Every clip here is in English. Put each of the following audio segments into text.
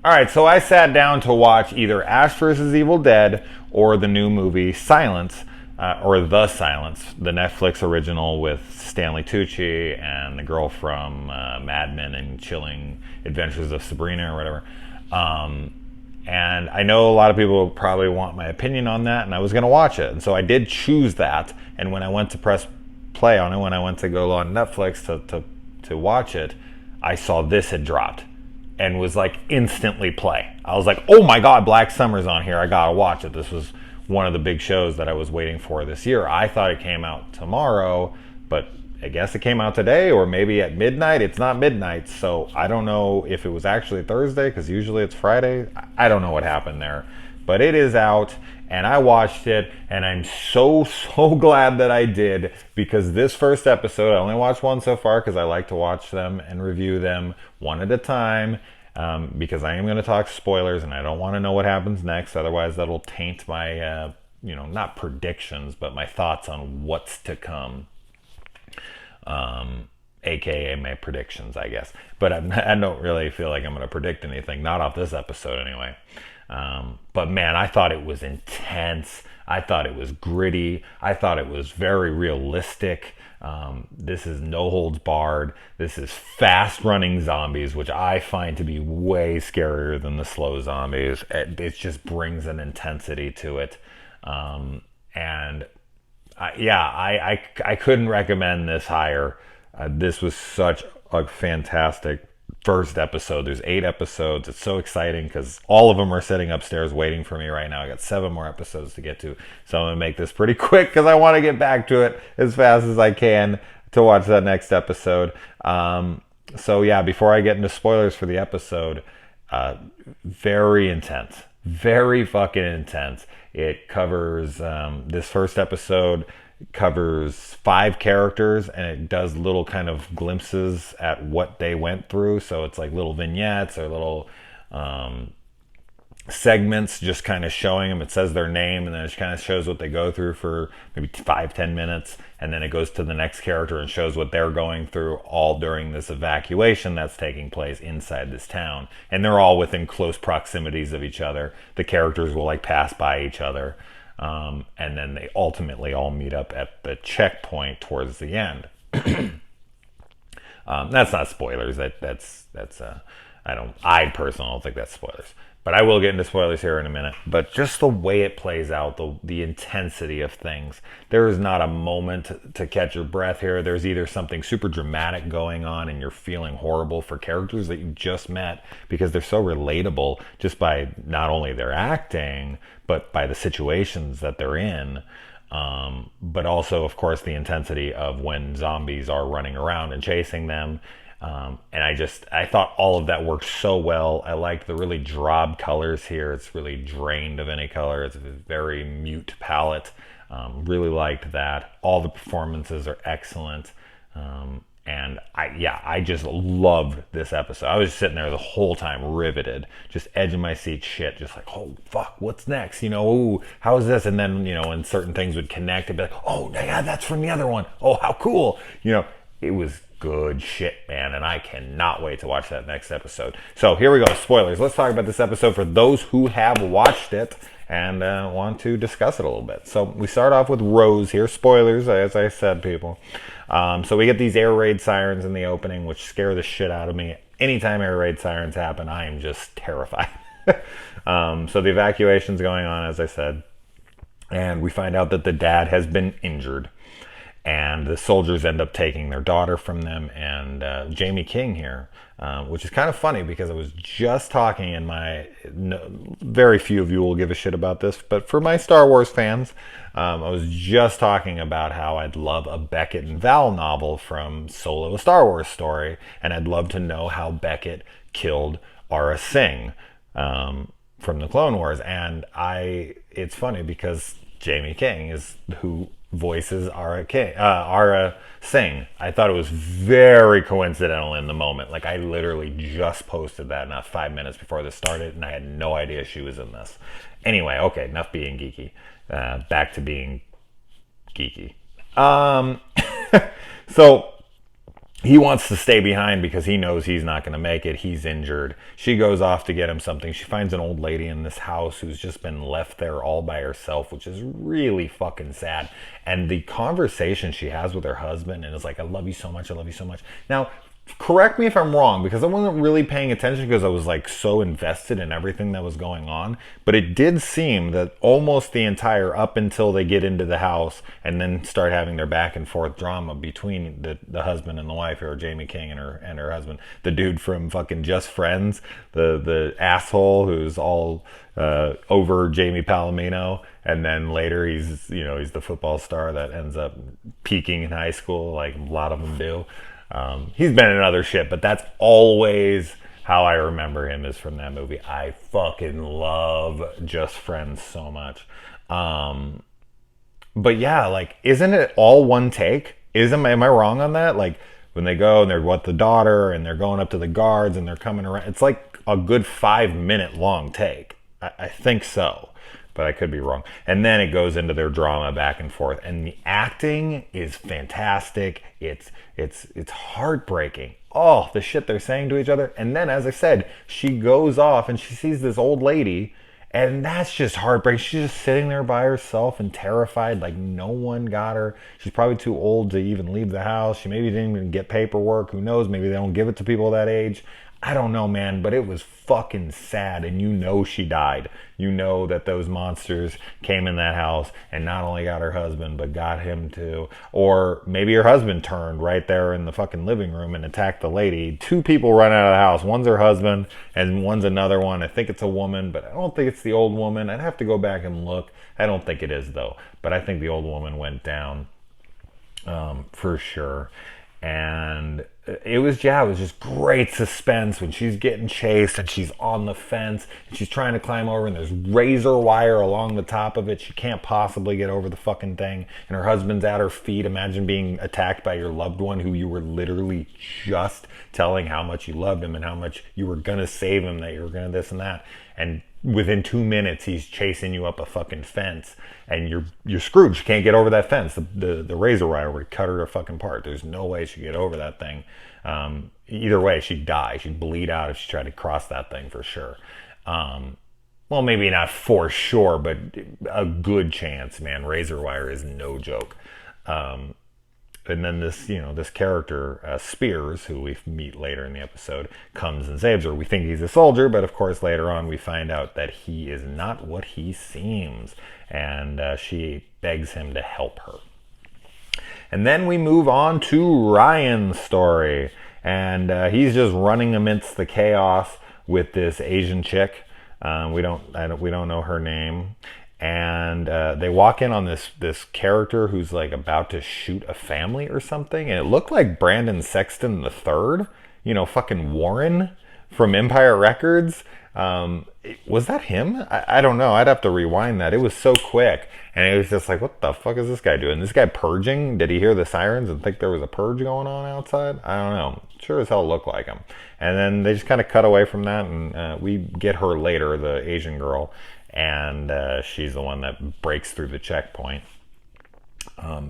All right, so I sat down to watch either Ash vs. Evil Dead or the new movie Silence, or The Silence, the Netflix original with Stanley Tucci and the girl from Mad Men and Chilling Adventures of Sabrina or whatever. And I know a lot of people probably want my opinion on that, and I was going to watch it. And so I did choose that, and when I went to press play on it, when I went to go on Netflix to watch it, I saw this had dropped. And was like instantly play. I was like, oh my God, Black Summer's on here. I gotta watch it. This was one of the big shows that I was waiting for this year. I thought it came out tomorrow, but I guess it came out today or maybe at midnight. It's not midnight, so I don't know if it was actually Thursday because usually it's Friday. I don't know what happened there. But it is out, and I watched it, and I'm so glad that I did, because this first episode, I only watched one so far because I like to watch them and review them one at a time, because I am going to talk spoilers, and I don't want to know what happens next, otherwise that'll taint my, not predictions, but my thoughts on what's to come. AKA my predictions, I guess. But I don't really feel like I'm going to predict anything, not off this episode anyway. But man, I thought it was intense. I thought it was gritty. I thought it was very realistic. This is no holds barred. This is fast running zombies, which I find to be way scarier than the slow zombies. It just brings an intensity to it. I couldn't recommend this higher. This was such a fantastic first episode. There's 8 episodes. It's so exciting because all of them are sitting upstairs waiting for me right now. I got 7 more episodes to get to, so I'm gonna make this pretty quick because I want to get back to it as fast as I can to watch that next episode. Before I get into spoilers for the episode, very intense, very fucking intense. It covers this first episode covers 5 characters, and it does little kind of glimpses at what they went through. So it's like little vignettes or little segments just kind of showing them. It says their name, and then it kind of shows what they go through for maybe 5-10 minutes, and then it goes to the next character and shows what they're going through all during this evacuation that's taking place inside this town. And they're all within close proximities of each other. The characters will like pass by each other. And then they ultimately all meet up at the checkpoint towards the end. That's not spoilers. I personally don't think that's spoilers. But I will get into spoilers here in a minute. But just the way it plays out, the intensity of things. There is not a moment to catch your breath here. There's either something super dramatic going on and you're feeling horrible for characters that you just met because they're so relatable just by not only their acting, but by the situations that they're in. But also, of course, the intensity of when zombies are running around and chasing them. And I thought all of that worked so well. I liked the really drab colors here. It's really drained of any color. It's a very mute palette. Really liked that. All the performances are excellent. And I just loved this episode. I was sitting there the whole time riveted, just edge of my seat shit, just like, oh, fuck, what's next? Ooh, how is this? And then, when certain things would connect, it'd be like, oh, yeah, that's from the other one. Oh, how cool. It was good shit, man, and I cannot wait to watch that next episode. So here we go, spoilers. Let's talk about this episode for those who have watched it and want to discuss it a little bit. So we start off with Rose here. Spoilers, as I said, people. So we get these air raid sirens in the opening, which scare the shit out of me. Anytime air raid sirens happen, I am just terrified. So the evacuation's going on, as I said, and we find out that the dad has been injured. And the soldiers end up taking their daughter from them, and Jamie King here, which is kind of funny because I was just talking very few of you will give a shit about this, but for my Star Wars fans, I was just talking about how I'd love a Beckett and Val novel from Solo: A Star Wars Story, and I'd love to know how Beckett killed Aurra Singh from the Clone Wars. And it's funny because Jamie King is who voices Aurra Singh. I thought it was very coincidental in the moment. Like, I literally just posted that not 5 minutes before this started, and I had no idea she was in this. Anyway, okay, enough being geeky. Back to being geeky. So he wants to stay behind because he knows he's not going to make it. He's injured. She goes off to get him something. She finds an old lady in this house who's just been left there all by herself, which is really fucking sad. And the conversation she has with her husband and is like, I love you so much. I love you so much. Now, correct me if I'm wrong, because I wasn't really paying attention because I was like so invested in everything that was going on. But it did seem that almost the entire up until they get into the house and then start having their back and forth drama between the husband and the wife, or Jamie King and her husband, the dude from fucking Just Friends, the asshole who's all over Jamie Palomino, and then later he's the football star that ends up peaking in high school, like a lot of them do. He's been in other shit, but that's always how I remember him, is from that movie. I fucking love Just Friends so much. But yeah, like, isn't it all one take? Am I wrong on that? Like, when they go and they're with the daughter and they're going up to the guards and they're coming around, it's like a good 5 minute long take. I think so, but I could be wrong. And then it goes into their drama back and forth, and the acting is fantastic. It's heartbreaking. Oh, the shit they're saying to each other. And then, as I said, she goes off and she sees this old lady, and that's just heartbreaking. She's just sitting there by herself and terrified, like no one got her. She's probably too old to even leave the house. She maybe didn't even get paperwork. Who knows? Maybe they don't give it to people that age. I don't know, man, but it was fucking sad, and you know she died. You know that those monsters came in that house and not only got her husband, but got him too. Or maybe her husband turned right there in the fucking living room and attacked the lady. Two people run out of the house. One's her husband and one's another one. I think it's a woman, but I don't think it's the old woman. I'd have to go back and look. I don't think it is, though. But I think the old woman went down for sure. And it was just great suspense when she's getting chased and she's on the fence and she's trying to climb over, and there's razor wire along the top of it. She can't possibly get over the fucking thing, and her husband's at her feet. Imagine being attacked by your loved one who you were literally just telling how much you loved him and how much you were gonna save him, that you were gonna this and that, and within 2 minutes he's chasing you up a fucking fence, and you're screwed. She can't get over that fence. The razor wire would cut her to fucking part. There's no way she could get over that thing. Either way, she'd die. She'd bleed out if she tried to cross that thing, for sure. Well, maybe not for sure, but a good chance, man. Razor wire is no joke. And then this character, Spears, who we meet later in the episode, comes and saves her. We think he's a soldier, but of course later on we find out that he is not what he seems. And she begs him to help her. And then we move on to Ryan's story. And he's just running amidst the chaos with this Asian chick. We don't know her name. And they walk in on this character who's like about to shoot a family or something, and it looked like Brandon Sexton the third, fucking Warren from Empire Records. Was that him? I don't know. I'd have to rewind that. It was so quick, and it was just like, what the fuck is this guy doing? This guy purging? Did he hear the sirens and think there was a purge going on outside? I don't know. Sure as hell looked like him. And then they just kind of cut away from that, and we get her later, the Asian girl. And she's the one that breaks through the checkpoint.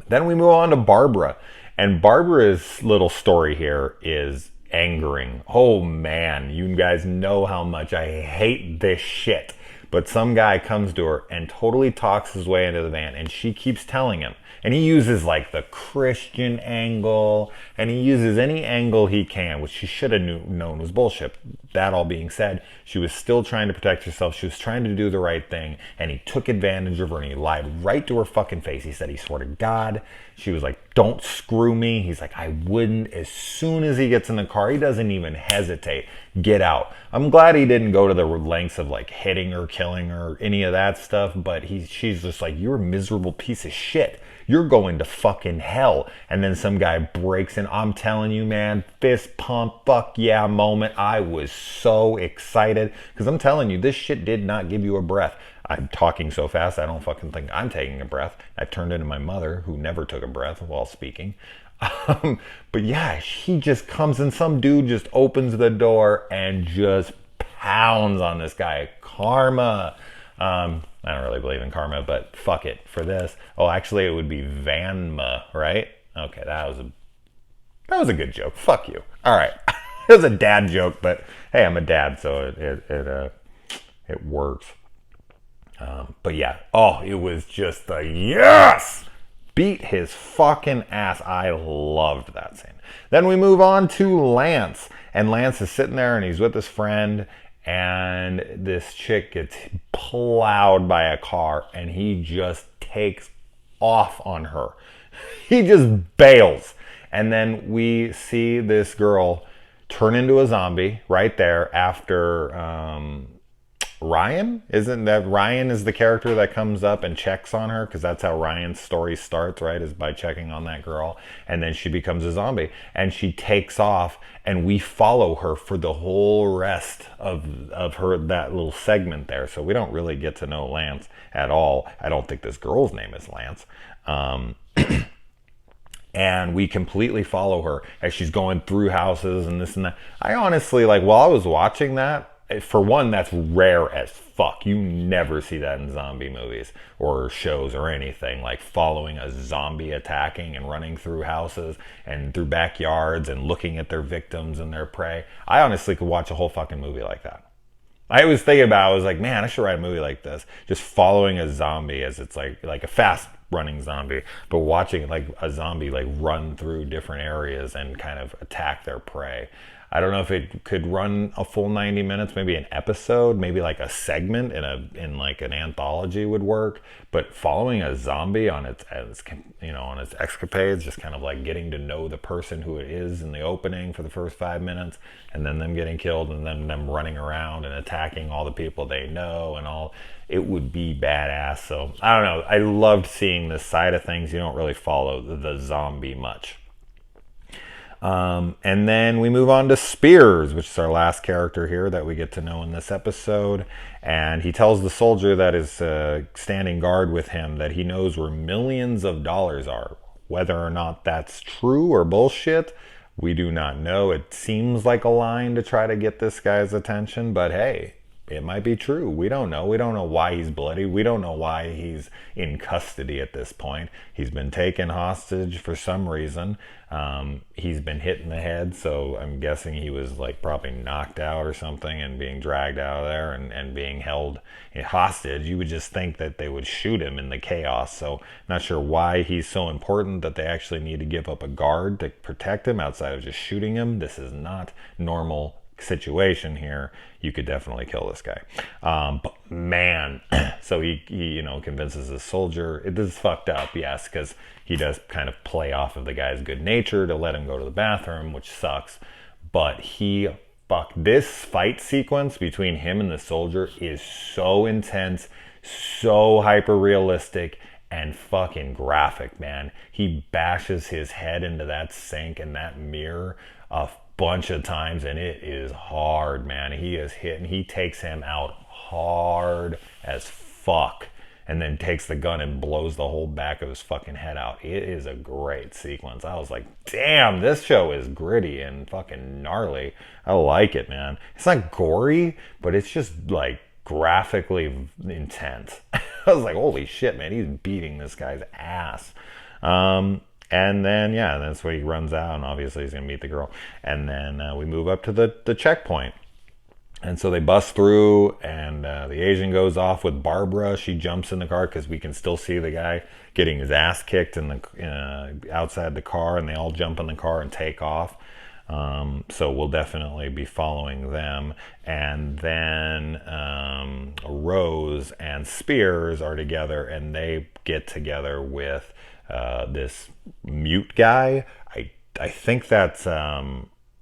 Then we move on to Barbara. And Barbara's little story here is angering. Oh man, you guys know how much I hate this shit. But some guy comes to her and totally talks his way into the van. And she keeps telling him. And he uses like the Christian angle. And he uses any angle he can, which she should have known was bullshit. That all being said, she was still trying to protect herself. She was trying to do the right thing. And he took advantage of her, and he lied right to her fucking face. He said he swore to God. She was like, don't screw me. He's like, I wouldn't. As soon as he gets in the car, he doesn't even hesitate. Get out. I'm glad he didn't go to the lengths of like hitting her, killing her, any of that stuff. But she's just like, you're a miserable piece of shit. You're going to fucking hell. And then some guy breaks in. I'm telling you, man, fist pump, fuck yeah moment. I was so excited because I'm telling you, this shit did not give you a breath. I'm talking so fast, I don't fucking think I'm taking a breath. I've turned into my mother, who never took a breath while speaking. But yeah, he just comes and some dude just opens the door and just pounds on this guy. Karma. I don't really believe in karma, but fuck it for this. Oh, actually, it would be Vanma, right? Okay, that was a That was a good joke. Fuck you. All right. It was a dad joke, but hey, I'm a dad, so it works. But yeah, oh, it was just a yes! Beat his fucking ass. I loved that scene. Then we move on to Lance. And Lance is sitting there and he's with his friend. And this chick gets plowed by a car. And he just takes off on her. He just bails. And then we see this girl turn into a zombie right there after Ryan. Isn't that Ryan is the character that comes up and checks on her? Because that's how Ryan's story starts, right? Is by checking on that girl. And then she becomes a zombie. And she takes off. And we follow her for the whole rest of her, that little segment there. So we don't really get to know Lance at all. I don't think this girl's name is Lance. And we completely follow her as she's going through houses and this and that. I honestly, like, while I was watching that, for one, that's rare as fuck. You never see that in zombie movies or shows or anything, like following a zombie attacking and running through houses and through backyards and looking at their victims and their prey. I honestly could watch a whole fucking movie like that. I was thinking about, I was like, man, I should write a movie like this, just following a zombie as it's like a fast running zombie, but watching like a zombie like run through different areas and kind of attack their prey. I don't know if it could run a full 90 minutes, maybe an episode, maybe like a segment in like an anthology would work. But following a zombie on its on its escapades, just kind of like getting to know the person who it is in the opening for the first 5 minutes, and then them getting killed, and then them running around and attacking all the people they know and all, it would be badass. So I don't know. I loved seeing this side of things. You don't really follow the zombie much. And then we move on to Spears, which is our last character here that we get to know in this episode. And he tells the soldier that is standing guard with him that he knows where millions of dollars are. Whether or not that's true or bullshit, we do not know. It seems like a line to try to get this guy's attention, but hey, it might be true. We don't know. We don't know why he's bloody. We don't know why he's in custody at this point. He's been taken hostage for some reason. He's been hit in the head, so I'm guessing he was like probably knocked out or something and being dragged out of there and being held hostage. You would just think that they would shoot him in the chaos. So not sure why he's so important that they actually need to give up a guard to protect him outside of just shooting him. This is not normal situation here. You could definitely kill this guy, but man, so he convinces the soldier. It is fucked up, yes, because he does kind of play off of the guy's good nature to let him go to the bathroom, which sucks. But this fight sequence between him and the soldier is so intense, so hyper realistic, and fucking graphic, man. He bashes his head into that sink and that mirror a bunch of times, and it is hard, man. He is hit, and he takes him out hard as fuck, and then takes the gun and blows the whole back of his fucking head out. It is a great sequence. I was like, damn, this show is gritty and fucking gnarly. I like it, man. It's not gory, but it's just like graphically intense. I was like, holy shit, man, he's beating this guy's ass. And then, yeah, that's where he runs out, and obviously he's going to meet the girl. And then we move up to the checkpoint. And so they bust through, and the Asian goes off with Barbara. She jumps in the car because we can still see the guy getting his ass kicked in the outside the car, and they all jump in the car and take off. So we'll definitely be following them. And then Rose and Spears are together, and they get together with this mute guy. I think that's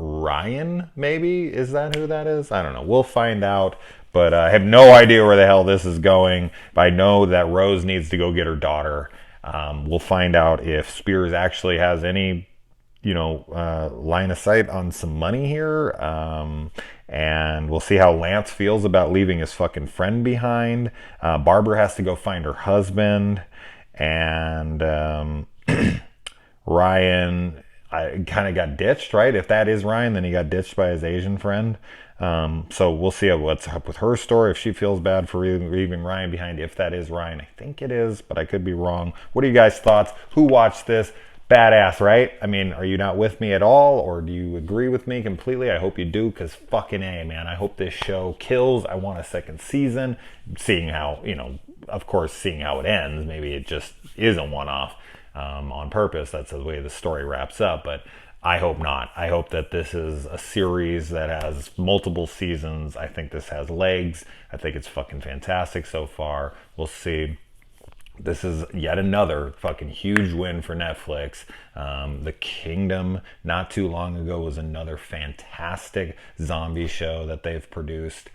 Ryan, maybe? Is that who that is? I don't know. We'll find out. But I have no idea where the hell this is going. But I know that Rose needs to go get her daughter. We'll find out if Spears actually has any, line of sight on some money here. And we'll see how Lance feels about leaving his fucking friend behind. Barbara has to go find her husband. And Ryan kind of got ditched, right? If that is Ryan, then he got ditched by his Asian friend. So we'll see what's up with her story, if she feels bad for leaving Ryan behind, if that is Ryan. I think it is, but I could be wrong. What are you guys' thoughts? Who watched this? Badass, right? I mean, are you not with me at all, or do you agree with me completely? I hope you do, because fucking A, man. I hope this show kills. I want a second season. Seeing how, of course, seeing how it ends, maybe it just is a one-off on purpose. That's the way the story wraps up, but I hope not. I hope that this is a series that has multiple seasons. I think this has legs. I think it's fucking fantastic so far. We'll see. This is yet another fucking huge win for Netflix. The Kingdom, not too long ago, was another fantastic zombie show that they've produced.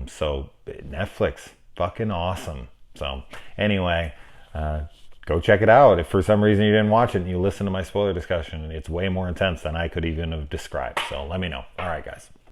So Netflix, fucking awesome. So anyway, go check it out. If for some reason you didn't watch it and you listen to my spoiler discussion, it's way more intense than I could even have described. So let me know. All right, guys.